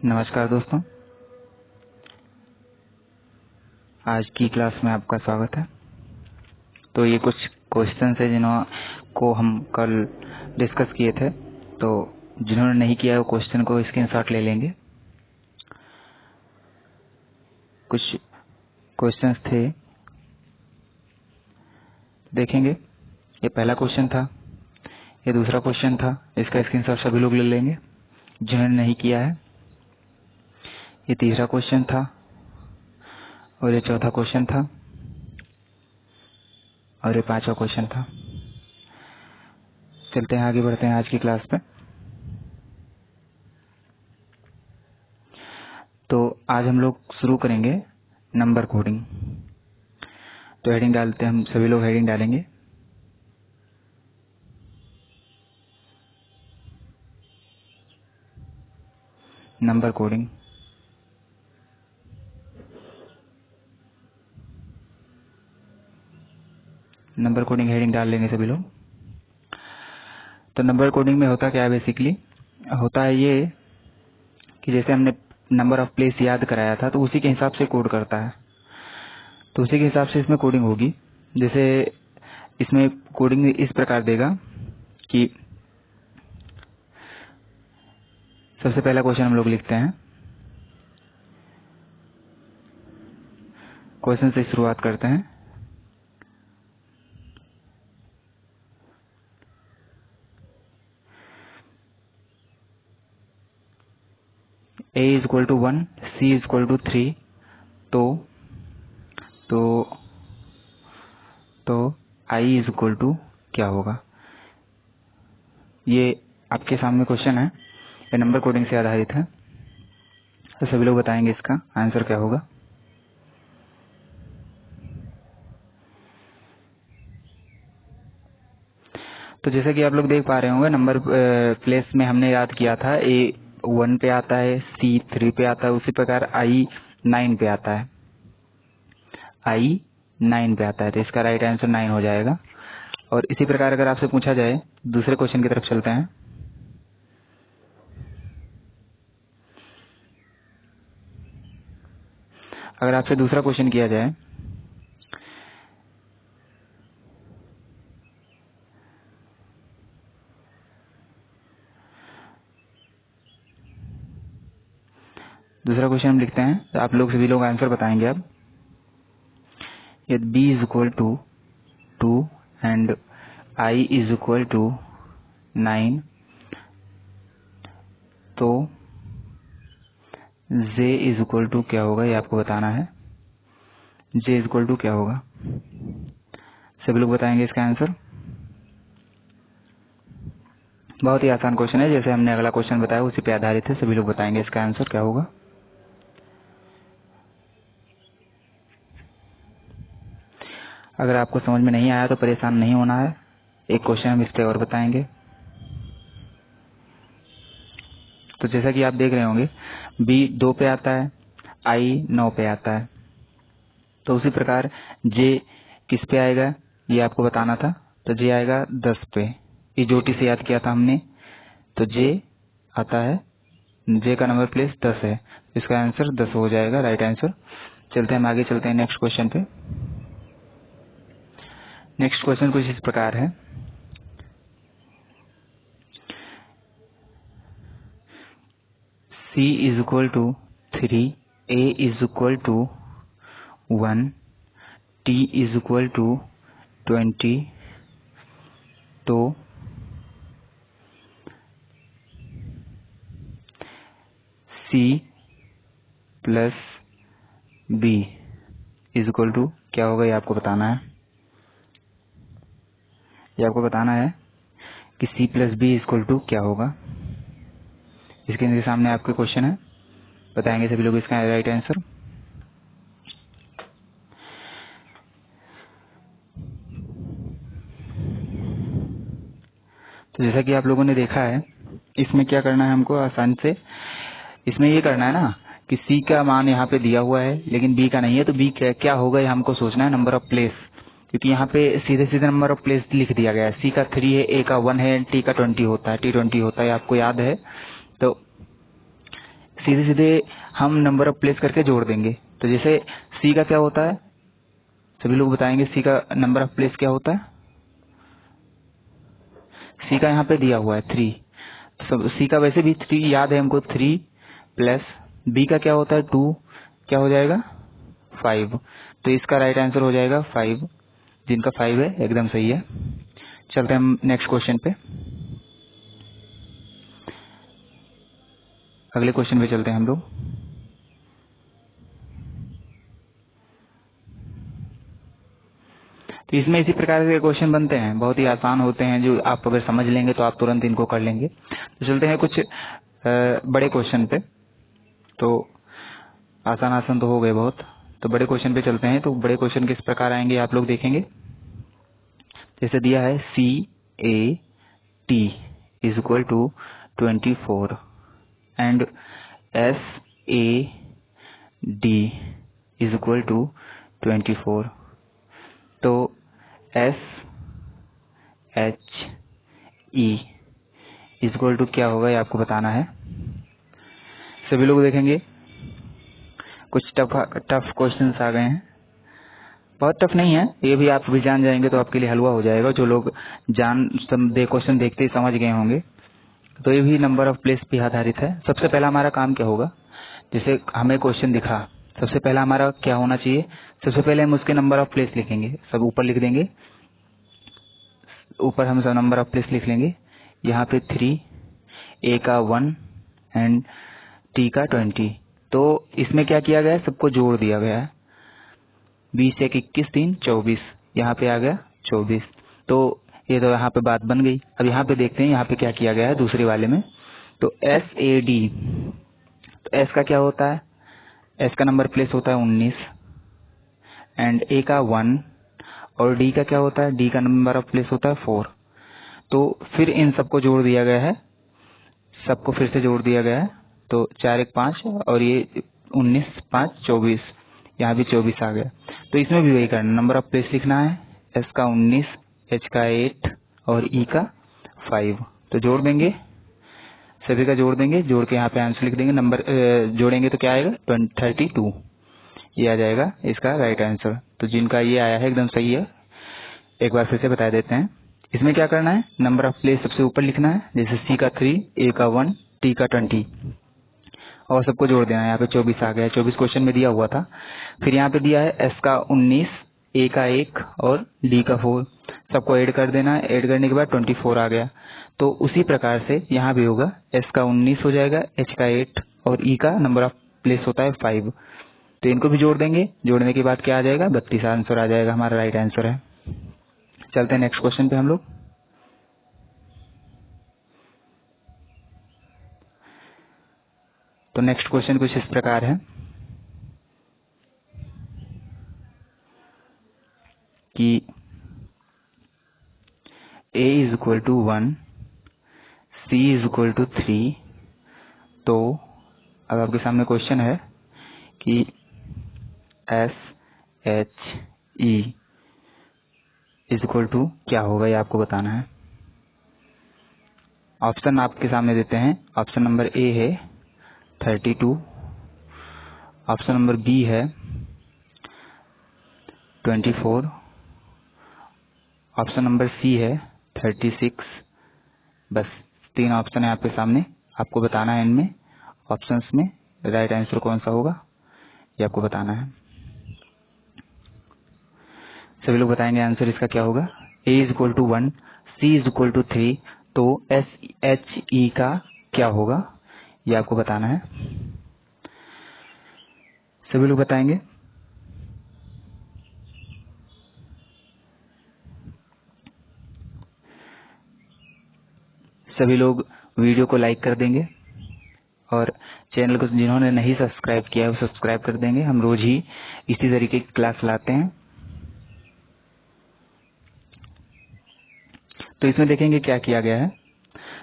नमस्कार दोस्तों, आज की क्लास में आपका स्वागत है। तो ये कुछ क्वेश्चन है जिनको हम कल डिस्कस किए थे, तो जिन्होंने नहीं किया वो क्वेश्चन को स्क्रीनशॉट ले लेंगे। कुछ क्वेश्चंस थे, देखेंगे। ये पहला क्वेश्चन था, ये दूसरा क्वेश्चन था, इसका स्क्रीनशॉट सभी लोग ले लेंगे जिन्होंने नहीं किया है। ये तीसरा क्वेश्चन था और ये चौथा क्वेश्चन था और ये पांचवा क्वेश्चन था। चलते हैं, आगे बढ़ते हैं आज की क्लास पे। तो आज हम लोग शुरू करेंगे नंबर कोडिंग। तो हेडिंग डालते हैं, हम सभी लोग हेडिंग डालेंगे। Number coding. Number coding heading डाल लेंगे सभी लोग। तो नंबर कोडिंग में होता क्या है, बेसिकली होता है ये कि जैसे हमने नंबर ऑफ प्लेस याद कराया था तो उसी के हिसाब से कोड करता है। तो उसी के हिसाब से इसमें कोडिंग होगी। जैसे इसमें कोडिंग इस प्रकार देगा कि सबसे पहला क्वेश्चन हम लोग लिखते हैं। क्वेश्चन से शुरुआत करते हैं। a is equal to 1, c is equal to 3, तो i इज इक्वल टू क्या होगा। ये आपके सामने क्वेश्चन है, ये नंबर कोडिंग से आधारित है। तो सभी लोग बताएंगे इसका आंसर क्या होगा। तो जैसे कि आप लोग देख पा रहे होंगे, नंबर प्लेस में हमने याद किया था a 1 पे आता है, c 3 पे आता है, उसी प्रकार i 9 पे आता है। i 9 पे आता है, तो इसका राइट आंसर 9 हो जाएगा। और इसी प्रकार अगर आपसे पूछा जाए, दूसरे क्वेश्चन की तरफ चलते हैं। अगर आपसे दूसरा क्वेश्चन किया जाए, दूसरा क्वेश्चन हम लिखते हैं, तो आप लोग सभी लोग आंसर बताएंगे। अब यदि b is equal to 2 and i is equal to 9, तो j इज इक्वल टू क्या होगा, ये आपको बताना है। j इज इक्वल टू क्या होगा, सभी लोग बताएंगे इसका आंसर। बहुत ही आसान क्वेश्चन है, जैसे हमने अगला क्वेश्चन बताया उसी पे आधारित है। सभी लोग बताएंगे इसका आंसर क्या होगा। अगर आपको समझ में नहीं आया तो परेशान नहीं होना है, एक क्वेश्चन हम इस पे और बताएंगे। तो जैसा कि आप देख रहे होंगे, b 2 पे आता है, i 9 पे आता है, तो उसी प्रकार j किस पे आएगा ये आपको बताना था। तो j आएगा 10 पे, ये जोटी से याद किया था हमने। तो j आता है, j का नंबर प्लेस 10 है, इसका आंसर 10 हो जाएगा, राइट आंसर। चलते हैं, हम आगे चलते हैं नेक्स्ट क्वेश्चन पे। नेक्स्ट क्वेश्चन कुछ इस प्रकार है। c is equal to 3, a is equal to 1, t is equal to 20, तो c plus b is equal to क्या होगा, ये आपको बताना है। ये आपको बताना है कि c plus B is equal to क्या होगा। इसके सामने आपके क्वेश्चन है, बताएंगे सभी लोग इसका राइट आंसर। तो जैसा कि आप लोगों ने देखा है, इसमें क्या करना है हमको आसान से, इसमें ये करना है ना कि c का मान यहाँ पे दिया हुआ है लेकिन b का नहीं है, तो b क्या होगा ये हमको सोचना है, नंबर ऑफ प्लेस। क्योंकि यहाँ पे सीधे सीधे नंबर ऑफ प्लेस लिख दिया गया है। c का 3 है, a का 1 है, t का 20 होता है, t 20 होता है, आपको याद है। तो सीधे सीधे हम नंबर ऑफ प्लेस करके जोड़ देंगे। तो जैसे सी का क्या होता है, सभी लोग बताएंगे सी का नंबर ऑफ प्लेस क्या होता है। सी का यहाँ पे दिया हुआ है 3, सब सी का वैसे भी 3 याद है हमको, 3 प्लस बी का क्या होता है 2, क्या हो जाएगा 5। तो इसका राइट आंसर हो जाएगा 5, जिनका 5 है एकदम सही है। चलते हैं हम नेक्स्ट क्वेश्चन पे, अगले क्वेश्चन पे चलते हैं हम लोग। तो इसमें इसी प्रकार के क्वेश्चन बनते हैं, बहुत ही आसान होते हैं, जो आप अगर समझ लेंगे तो आप तुरंत इनको कर लेंगे। तो चलते हैं कुछ बड़े क्वेश्चन पे। तो आसान आसान तो हो गए बहुत, तो बड़े क्वेश्चन पे चलते हैं। तो बड़े क्वेश्चन किस प्रकार आएंगे आप लोग देखेंगे। जैसे दिया है CAT is equal to 24 and SAD is equal to 24। तो SHE इज इक्वल टू क्या होगा, ये आपको बताना है। सभी लोग देखेंगे कुछ टफ क्वेश्चंस आ गए हैं, बहुत टफ नहीं है, ये भी आप भी जान जाएंगे तो आपके लिए हलवा हो जाएगा। जो लोग क्वेश्चन देखते ही समझ गए होंगे। तो ये भी नंबर ऑफ प्लेस पे आधारित है। सबसे पहला हमारा काम क्या होगा, जैसे हमें क्वेश्चन दिखा, सबसे पहला हमारा क्या होना चाहिए, सबसे पहले हम उसके नंबर ऑफ प्लेस लिखेंगे, सब ऊपर लिख देंगे, ऊपर हम सब नंबर ऑफ प्लेस लिख लेंगे। यहाँ पे 3, A का 1 एंड T का 20। तो इसमें क्या किया गया है, सबको जोड़ दिया गया है। 20 1 21 3 24, यहाँ पे आ गया 24। तो ये तो यहाँ पे बात बन गई। अब यहाँ पे देखते हैं यहाँ पे क्या किया गया है दूसरे वाले में। तो SAD, तो S का क्या होता है, S का नंबर प्लेस होता है 19 एंड A का 1 और D का क्या होता है, D का नंबर ऑफ प्लेस होता है 4। तो फिर इन सबको जोड़ दिया गया है, सबको फिर से जोड़ दिया गया है। तो 4 1 5 और ये 19 5 24, यहाँ भी 24 आ गया। तो इसमें भी वही करना, नंबर ऑफ प्लेस लिखना है, S का 19, H का 8 और E का 5। तो जोड़ देंगे, सभी का जोड़ देंगे, जोड़ के यहाँ पे आंसर लिख देंगे। नंबर जोड़ेंगे तो क्या आएगा 32, ये आ जाएगा इसका राइट आंसर। तो जिनका ये आया है एकदम सही है। एक बार फिर से बता देते हैं, इसमें क्या करना है, नंबर ऑफ प्लेस सबसे ऊपर लिखना है, जैसे C का 3, A का 1, T का 20 और सबको जोड़ देना है। यहाँ पे 24 आ गया, 24 क्वेश्चन में दिया हुआ था। फिर यहाँ पे दिया है S का 19, A का 1 और D का 4, सबको ऐड कर देना है। ऐड करने के बाद 24 आ गया। तो उसी प्रकार से यहाँ भी होगा, S का 19 हो जाएगा, H का 8 और E का नंबर ऑफ प्लेस होता है 5। तो इनको भी जोड़ देंगे, जोड़ने के बाद क्या आ जाएगा 32 आंसर आ जाएगा, हमारा राइट आंसर है। चलते हैं नेक्स्ट क्वेश्चन पे हम लोग। तो नेक्स्ट क्वेश्चन कुछ इस प्रकार है कि A is equal to 1, C is equal to 3। तो अब आपके सामने क्वेश्चन है कि SHE इज इक्वल टू क्या होगा, ये आपको बताना है। ऑप्शन आपके सामने देते हैं। ऑप्शन नंबर A है 32, ऑप्शन नंबर B है 24, ऑप्शन नंबर C है 36। बस 3 ऑप्शन है आपके सामने, आपको बताना है इनमें ऑप्शंस में राइट आंसर कौन सा होगा, ये आपको बताना है। सभी लोग बताएंगे आंसर इसका क्या होगा। A is equal to 1, C is equal to 3, तो SHE का क्या होगा, ये आपको बताना है। सभी लोग बताएंगे। सभी लोग वीडियो को लाइक कर देंगे और चैनल को जिन्होंने नहीं सब्सक्राइब किया है वो सब्सक्राइब कर देंगे। हम रोज ही इसी तरीके की क्लास लाते हैं। तो इसमें देखेंगे क्या किया गया है।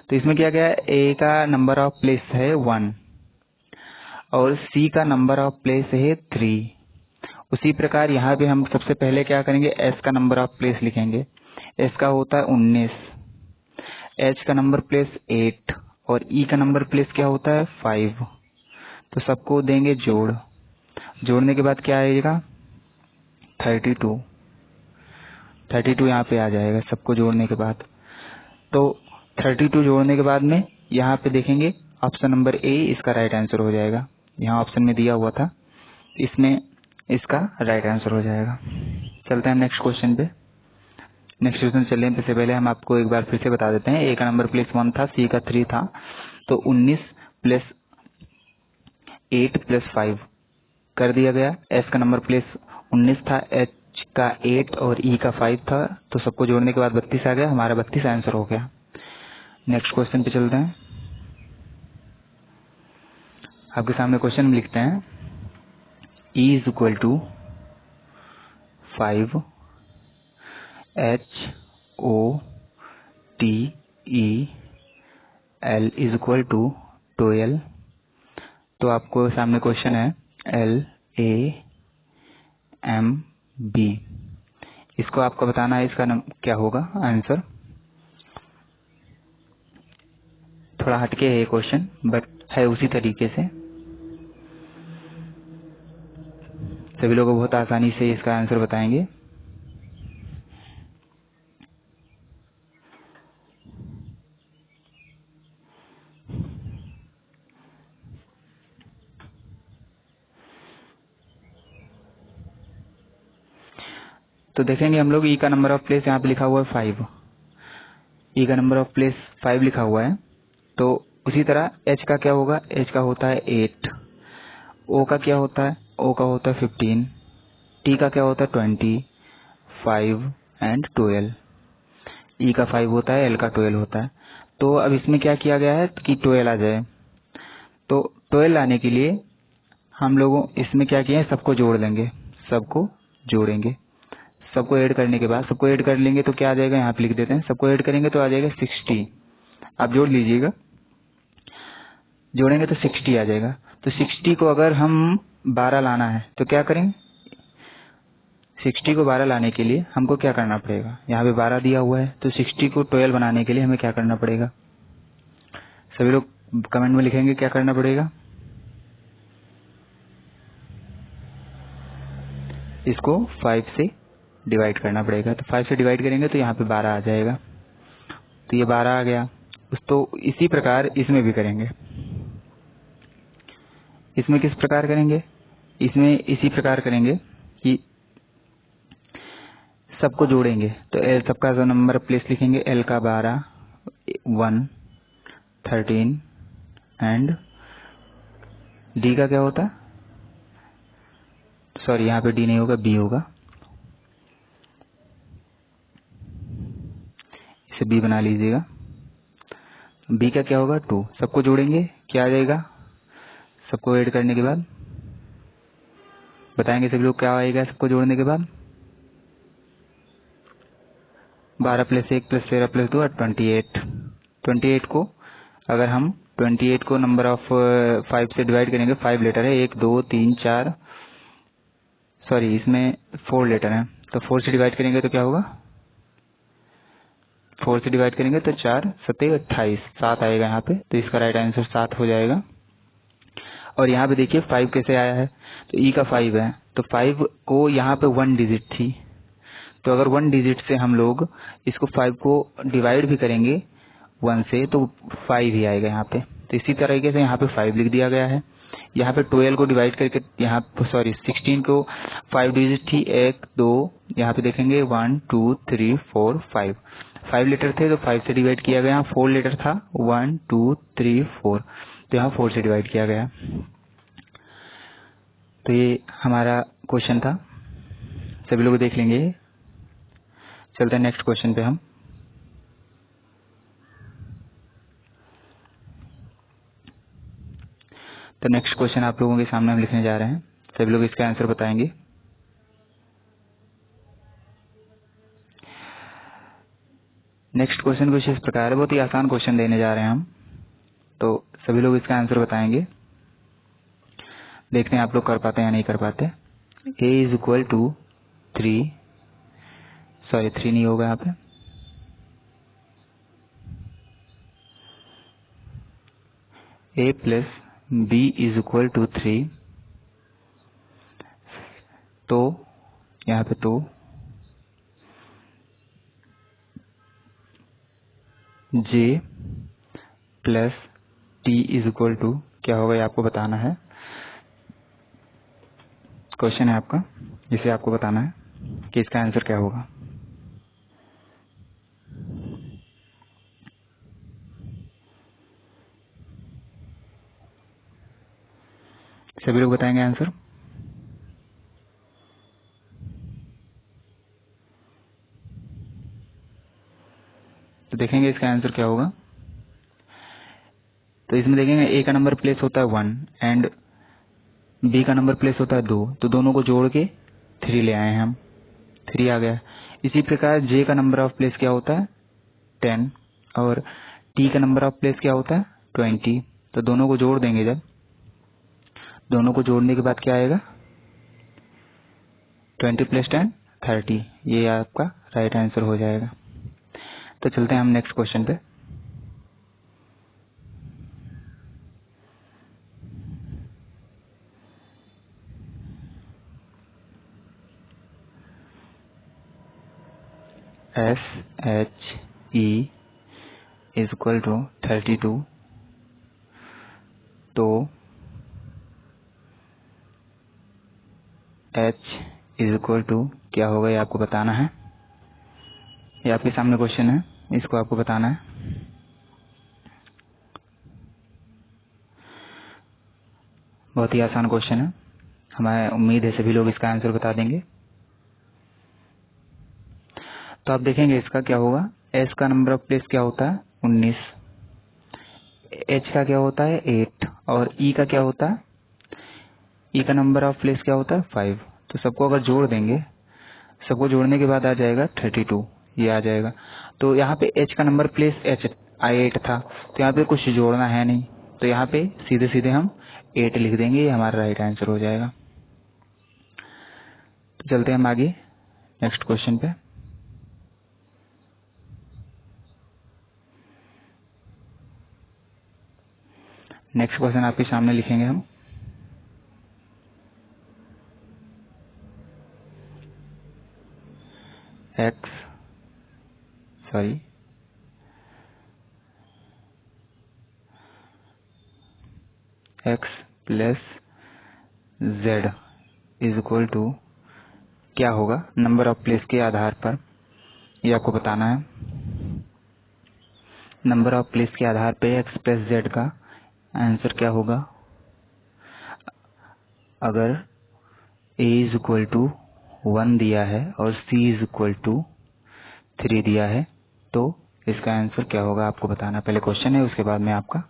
तो इसमें क्या गया है, A का नंबर ऑफ प्लेस है 1 और C का नंबर ऑफ प्लेस है 3। उसी प्रकार यहाँ पे हम सबसे पहले क्या करेंगे, S का नंबर ऑफ प्लेस लिखेंगे। S का होता है 19, H का नंबर प्लेस 8 और E का नंबर प्लेस क्या होता है 5। तो सबको देंगे जोड़ने के बाद क्या आएगा 32 यहाँ पे आ जाएगा सबको जोड़ने के बाद। तो 32 जोड़ने के बाद में यहाँ पे देखेंगे ऑप्शन नंबर ए इसका राइट आंसर हो जाएगा। यहाँ ऑप्शन में दिया हुआ था, इसमें इसका राइट आंसर हो जाएगा। चलते हैं नेक्स्ट क्वेश्चन पे। नेक्स्ट क्वेश्चन चलने से पहले हम आपको एक बार फिर से बता देते हैं। ए का नंबर प्लेस 1 था, सी का 3 था, तो 19 प्लस 8 प्लस 5 कर दिया गया। एस का नंबर प्लेस 19 था, एच का 8 और ई का 5 था, तो सबको जोड़ने के बाद 32 आ गया। हमारा 32 आंसर हो गया। नेक्स्ट क्वेश्चन पे चलते हैं। आपके सामने क्वेश्चन में लिखते हैं E is equal to 5 HOTEL is equal to 12। तो आपको सामने क्वेश्चन है LAMB, इसको आपको बताना है इसका क्या होगा आंसर। थोड़ा हटके है ये क्वेश्चन बट है उसी तरीके से, सभी लोग बहुत आसानी से इसका आंसर बताएंगे। तो देखेंगे हम लोग ई का नंबर ऑफ प्लेस यहाँ पे लिखा हुआ है 5, ई का नंबर ऑफ प्लेस 5 लिखा हुआ है। तो उसी तरह एच का क्या होगा, एच का होता है 8, ओ का क्या होता है, ओ का होता है 15, टी का क्या होता है 20, 5 एंड 12, ई का 5 होता है, एल का 12 होता है। तो अब इसमें क्या किया गया है कि 12 आ जाए, तो 12 लाने के लिए हम लोगों इसमें क्या किया है, सबको जोड़ लेंगे, सबको जोड़ेंगे। सबको ऐड करने के बाद सबको ऐड कर लेंगे तो क्या आ जाएगा, यहाँ पे लिख देते हैं। सबको ऐड करेंगे तो आ जाएगा 60। आप जोड़ लीजिएगा, जोड़ेंगे तो 60 आ जाएगा। तो 60 को अगर हम 12 लाना है तो क्या करेंगे, 60 को 12 लाने के लिए हमको क्या करना पड़ेगा, यहाँ पे 12 दिया हुआ है, तो 60 को 12 बनाने के लिए हमें क्या करना पड़ेगा। सभी लोग कमेंट में लिखेंगे क्या करना पड़ेगा। इसको 5 से डिवाइड करना पड़ेगा। तो 5 से डिवाइड करेंगे तो यहाँ पे 12 आ जाएगा। तो ये 12 आ गया। तो इसी प्रकार इसमें भी करेंगे। इसमें किस प्रकार करेंगे, इसमें इसी प्रकार करेंगे कि सबको जोड़ेंगे। तो एल सबका जो नंबर प्लेस लिखेंगे, एल का 12, 1, 13 एंड डी का क्या होता है, सॉरी यहाँ पे डी नहीं होगा, बी होगा, इसे बी बना लीजिएगा। बी का क्या होगा 2, सबको जोड़ेंगे क्या आ जाएगा, सबको ऐड करने के बाद बताएंगे सभी लोग क्या आएगा सबको जोड़ने के बाद। 12 प्लस 1 प्लस 13 प्लस 2 28। 28 को अगर हम 28 को नंबर ऑफ 5 से डिवाइड करेंगे, 5 लेटर है, 1 2 3 4, सॉरी इसमें 4 लेटर है, तो 4 से डिवाइड करेंगे तो क्या होगा, 4 से डिवाइड करेंगे तो 4 7 28, 7 आएगा यहाँ पे। तो इसका राइट आंसर 7 हो जाएगा। और यहाँ पे देखिए 5 कैसे आया है, तो ई का 5 है, तो 5 को यहाँ पे 1 डिजिट थी, तो अगर 1 डिजिट से हम लोग इसको 5 को डिवाइड भी करेंगे 1 से तो 5 ही आएगा यहाँ पे। तो इसी तरीके से यहाँ पे 5 लिख दिया गया है। यहाँ पे 12 को डिवाइड करके यहाँ सॉरी 16 को 5 डिजिट थी, 1 2, यहाँ पे देखेंगे 1 2 3 4 5, 5 लेटर थे तो 5 से डिवाइड किया गया। 4 लेटर था, 1 2 3 4, तो यहाँ 4 से डिवाइड किया गया। तो ये हमारा क्वेश्चन था, सभी लोग देख लेंगे। चलते हैं नेक्स्ट क्वेश्चन पे हम। तो नेक्स्ट क्वेश्चन आप लोगों के सामने हम लिखने जा रहे हैं, सभी लोग इसका आंसर बताएंगे। नेक्स्ट क्वेश्चन कुछ इस प्रकार है, बहुत ही आसान क्वेश्चन देने जा रहे हैं हम, तो सभी लोग इसका आंसर बताएंगे। देखते हैं आप लोग कर पाते हैं या नहीं कर पाते। a is equal to 3, sorry 3 नहीं होगा यहाँ पे, a plus b is equal to 3, तो यहाँ पे तो j plus t is equal to क्या होगा ये आपको बताना है। क्वेश्चन है आपका जिसे आपको बताना है कि इसका आंसर क्या होगा। सभी लोग बताएंगे आंसर। तो देखेंगे इसका आंसर क्या होगा। तो इसमें देखेंगे ए का नंबर प्लेस होता है 1 एंड बी का नंबर प्लेस होता है 2, तो दोनों को जोड़ के 3 ले आए हैं हम, 3 आ गया। इसी प्रकार जे का नंबर ऑफ प्लेस क्या होता है 10 और टी का नंबर ऑफ प्लेस क्या होता है 20, तो दोनों को जोड़ देंगे। जब दोनों को जोड़ने के बाद क्या आएगा 20 प्लस 10 30, ये आपका राइट आंसर हो जाएगा। तो चलते हैं हम नेक्स्ट क्वेश्चन पे। SHE इज इक्वल टू 32, तो H इज इक्वल टू क्या होगा ये आपको बताना है। ये आपके सामने क्वेश्चन है, इसको आपको बताना है। बहुत ही आसान क्वेश्चन है, हमें उम्मीद है सभी लोग इसका आंसर बता देंगे। तो आप देखेंगे इसका क्या होगा। S का नंबर ऑफ प्लेस क्या होता है 19, H का क्या होता है 8 और E का क्या होता है, E का नंबर ऑफ प्लेस क्या होता है 5। तो सबको अगर जोड़ देंगे, सबको जोड़ने के बाद आ जाएगा 32, ये आ जाएगा। तो यहाँ पे H का नंबर प्लेस H8 था, तो यहाँ पे कुछ जोड़ना है नहीं, तो यहाँ पे सीधे सीधे हम 8 लिख देंगे, ये हमारा राइट आंसर हो जाएगा। तो चलते हैं हम आगे नेक्स्ट क्वेश्चन पे। नेक्स्ट क्वेश्चन आपके सामने लिखेंगे हम। x plus z is equal to क्या होगा नंबर ऑफ प्लेस के आधार पर, ये आपको बताना है। नंबर ऑफ प्लेस के आधार पे x प्लस z का आंसर क्या होगा। अगर a इज इक्वल टू 1 दिया है और c इज इक्वल टू 3 दिया है, तो इसका आंसर क्या होगा आपको बताना। पहले क्वेश्चन है, उसके बाद में आपका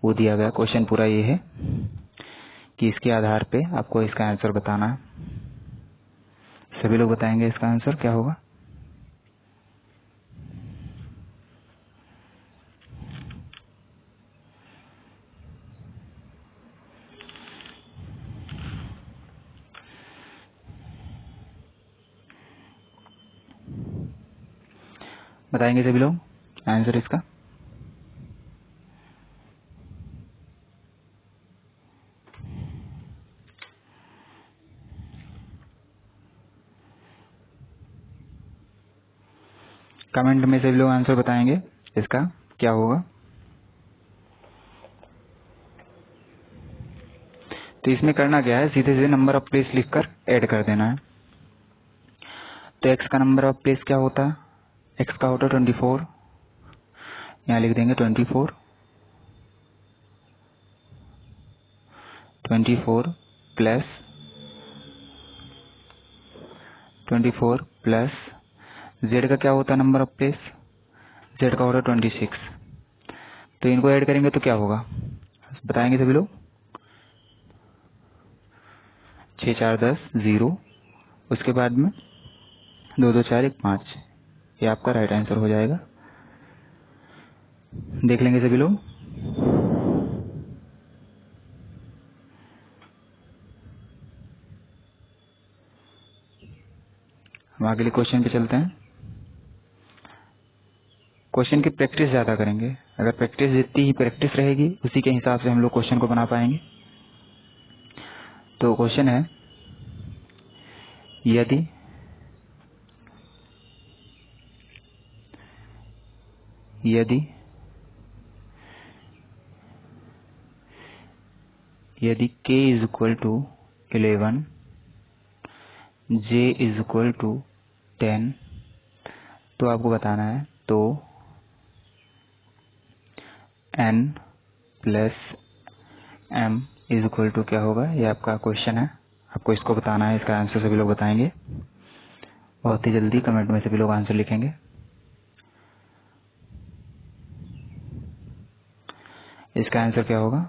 वो दिया गया क्वेश्चन पूरा ये है कि इसके आधार पे आपको इसका आंसर बताना है। सभी लोग बताएंगे इसका आंसर क्या होगा। बताएंगे सभी लोग आंसर इसका। कमेंट में सभी लोग आंसर बताएंगे इसका क्या होगा। तो इसमें करना क्या है, सीधे सीधे नंबर ऑफ प्लेस लिखकर ऐड कर देना है। तो एक्स का नंबर ऑफ प्लेस क्या होता है, एक्स का होता है 24, यहाँ लिख देंगे 24 प्लस जेड का क्या होता है नंबर ऑफ प्लेस, जेड का होता है 26। तो इनको ऐड करेंगे तो क्या होगा बताएंगे सभी लोग। 6 4 10 0, उसके बाद में 2 2 4 1 5, ये आपका राइट आंसर हो जाएगा। देख लेंगे सभी लोग। हम अगले क्वेश्चन पे चलते हैं। क्वेश्चन की प्रैक्टिस ज़्यादा करेंगे। अगर प्रैक्टिस जितनी ही प्रैक्टिस रहेगी उसी के हिसाब से हम लोग क्वेश्चन को बना पाएंगे। तो क्वेश्चन है, यदि k is equal to 11, j is equal to 10, तो आपको बताना है तो n plus m is equal to क्या होगा। ये आपका क्वेश्चन है, आपको इसको बताना है। इसका आंसर सभी लोग बताएंगे बहुत ही जल्दी, कमेंट में सभी लोग आंसर लिखेंगे। इसका आंसर क्या होगा।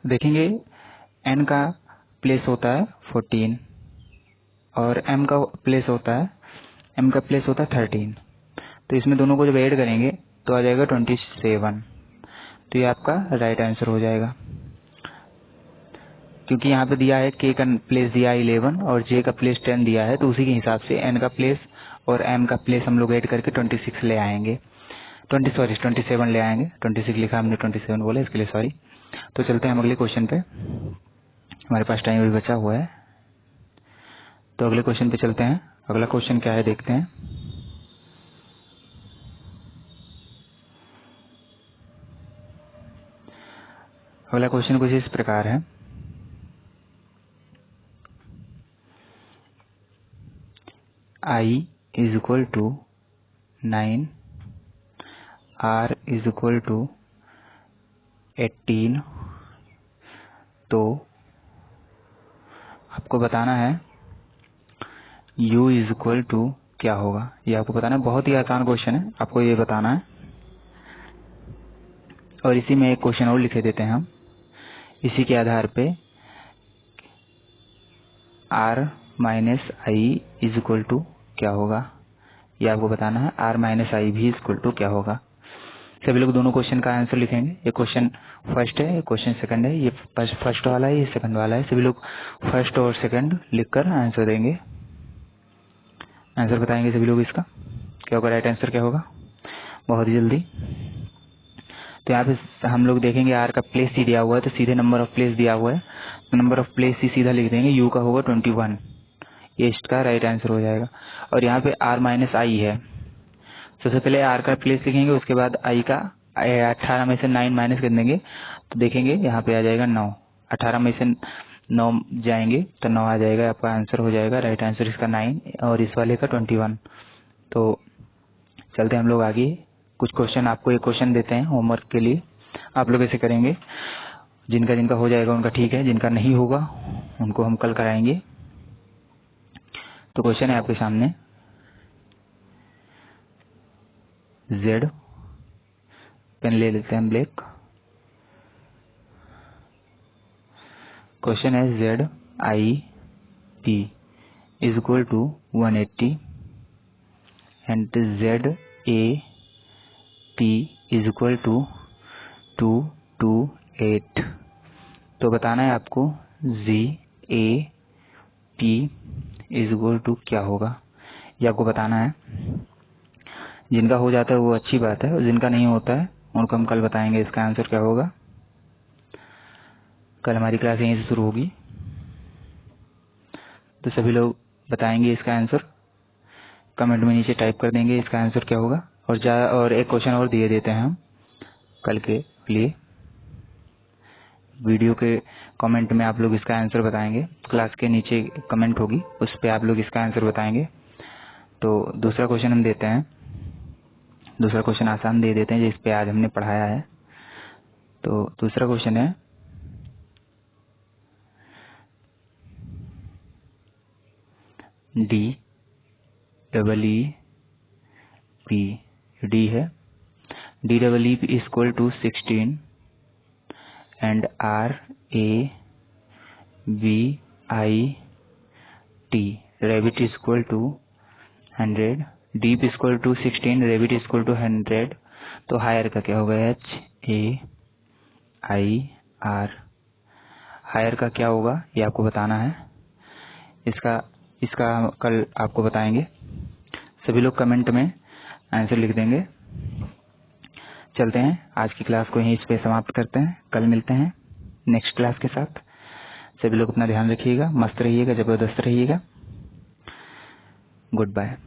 देखेंगे n का प्लेस होता है 14 और m का प्लेस होता है 13। तो इसमें दोनों को जब ऐड करेंगे तो आ जाएगा 27। तो ये आपका राइट आंसर हो जाएगा, क्योंकि यहाँ पे दिया है k का प्लेस दिया है 11 और j का प्लेस 10 दिया है, तो उसी के हिसाब से n का प्लेस और m का प्लेस हम लोग ऐड करके 26 ले आएंगे। 27 ले आएंगे। 26 लिखा हमने, 27 बोला, इसके लिए सॉरी। तो चलते हैं हम अगले क्वेश्चन पे, हमारे पास टाइम अभी बचा हुआ है। तो अगले क्वेश्चन पे चलते हैं। अगला क्वेश्चन क्या है देखते हैं। अगला क्वेश्चन कुछ इस प्रकार है, I is equal to 9, R is equal to 18। तो आपको बताना है U इज इक्वल टू क्या होगा। ये आपको बताना है, बहुत ही आसान क्वेश्चन है, आपको ये बताना है। और इसी में एक क्वेश्चन और लिखे देते हैं हम, इसी के आधार पे R minus I is equal to क्या होगा, ये आपको बताना है। R माइनस आई भी इज इक्वल टू क्या होगा। सभी लोग दोनों क्वेश्चन का आंसर लिखेंगे। ये क्वेश्चन फर्स्ट है, ये क्वेश्चन सेकंड है, ये फर्स्ट वाला है, ये सेकंड वाला है। सभी लोग फर्स्ट और सेकंड लिखकर आंसर देंगे, आंसर बताएंगे सभी लोग। इसका क्या होगा, राइट आंसर क्या होगा, बहुत ही जल्दी। तो यहाँ पे हम लोग देखेंगे R का प्लेस ही दिया हुआ है, तो सीधे नंबर ऑफ प्लेस दिया हुआ है, तो नंबर ऑफ प्लेस ही सीधा लिख देंगे। U का होगा 21, ये इसका राइट आंसर हो जाएगा। और यहाँ पे R माइनस आई है, सबसे पहले R का प्लेस लिखेंगे, उसके बाद I का 18 में से 9 माइनस कर देंगे, तो देखेंगे यहाँ पे आ जाएगा 9। 18 में से 9 जाएंगे तो 9 आ जाएगा, आपका आंसर हो जाएगा। राइट आंसर इसका 9 और इस वाले का 21। तो चलते हम लोग आगे। कुछ क्वेश्चन आपको एक क्वेश्चन देते हैं होमवर्क के लिए, आप लोग ऐसे करेंगे। जिनका हो जाएगा उनका ठीक है, जिनका नहीं होगा उनको हम कल कराएंगे। तो क्वेश्चन है आपके सामने, Z, पेन ले लेते हैं ब्लैक। क्वेश्चन है Z I P is equal to 180 and Z A P is equal to 228। तो बताना है आपको Z A P is equal to क्या होगा, ये आपको बताना है। जिनका हो जाता है वो अच्छी बात है, और जिनका नहीं होता है उनको हम कल बताएंगे इसका आंसर क्या होगा। कल हमारी क्लास यहीं से शुरू होगी, तो सभी लोग बताएंगे इसका आंसर, कमेंट में नीचे टाइप कर देंगे इसका आंसर क्या होगा। और एक क्वेश्चन और दिए देते हैं हम कल के लिए। वीडियो के कमेंट में आप लोग इसका आंसर बताएंगे, क्लास के नीचे कमेंट होगी उस पर आप लोग इसका आंसर बताएंगे। तो दूसरा क्वेश्चन हम देते हैं, दूसरा क्वेश्चन आसान दे देते हैं जिस पे आज हमने पढ़ाया है। तो दूसरा क्वेश्चन है, D double E P, D है, D double E P equal to 16 and R A B I T, rabbit is equal to 100, deep is equal to 16, rabbit is equal to 100। तो हायर का क्या होगा? HAIR। Higher का क्या होगा ये आपको बताना है। इसका कल आपको बताएंगे। सभी लोग कमेंट में आंसर लिख देंगे। चलते हैं, आज की क्लास को यहीं पे समाप्त करते हैं। कल मिलते हैं नेक्स्ट क्लास के साथ। सभी लोग अपना ध्यान रखिएगा, मस्त रहिएगा, जबरदस्त रहिएगा। Good bye.